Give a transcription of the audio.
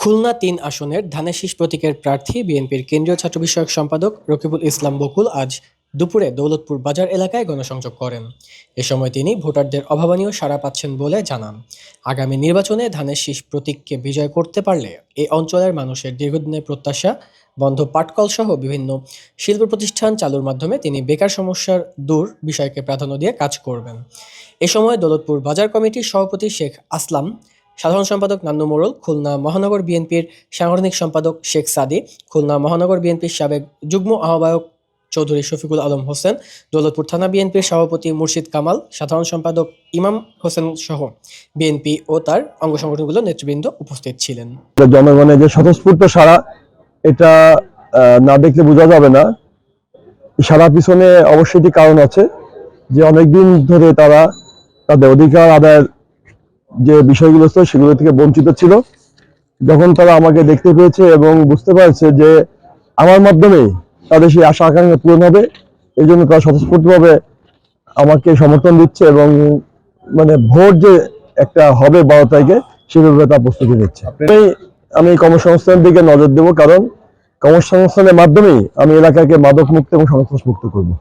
খুলনা-৩ আসনের ধানের শীষ প্রতীকের প্রার্থী বিএনপির কেন্দ্রীয় ছাত্র বিষয়ক সম্পাদক রকিবুল ইসলাম বকুল আজ দুপুরে দৌলতপুর বাজার এলাকায় গণসংযোগ করেন। এ সময় তিনি ভোটারদের অভাবনীয় সাড়া পাচ্ছেন বলে জানান। আগামী নির্বাচনে ধানের শীষ প্রতীককে বিজয় করতে পারলে এই অঞ্চলের মানুষের দীর্ঘদিনের প্রত্যাশা বন্ধ পাটকলসহ বিভিন্ন শিল্প প্রতিষ্ঠান চালুর মাধ্যমে তিনি বেকার সমস্যার দূর বিষয়কে প্রাধান্য দিয়ে কাজ করবেন। এ সময় দৌলতপুর বাজার কমিটির সভাপতি শেখ আসলাম, সাধারণ সম্পাদক নান্নু মোড়ল, খুলনা মহানগর বিএনপির সাংগঠনিক সম্পাদক শেখ সাদি, খুলনা মহানগর বিএনপির সাবেক যুগ্ম আহ্বায়ক চৌধুরী শফিকুল আলম হোসেন, দৌলতপুর থানা বিএনপির সভাপতি মুর্শিদ কামাল, সাধারণ সম্পাদক ইমাম হোসেন সহ বিএনপি ও তার অঙ্গ সংগঠনগুলোর নেতৃবৃন্দ উপস্থিত ছিলেন। জনগণের যে স্বতঃস্ফূর্ত সাড়া, এটা না দেখলে বোঝা যাবে না। সারা পিছনে অবশ্যই কারণ আছে যে অনেকদিন ধরে তারা তাদের অধিকার আদায়ের যে বিষয়গুলো ছিল সেগুলো থেকে বঞ্চিত ছিল। যখন তারা আমাকে দেখতে পেয়েছে এবং বুঝতে পারছে যে আমার মাধ্যমে তাদের সেই আশা আকাঙ্ক্ষা পূরণ হবে, এই জন্য তারা স্বতঃস্ফূর্তভাবে আমাকে সমর্থন দিচ্ছে এবং ভোট যে একটা হবে 12 তারিখে সেভাবে তা প্রস্তুতি নিচ্ছে। আমি কর্মসংস্থানের দিকে নজর দেবো, কারণ কর্মসংস্থানের মাধ্যমেই আমি এলাকাকে মাদক মুক্ত এবং সন্ত্রাস মুক্ত করবো।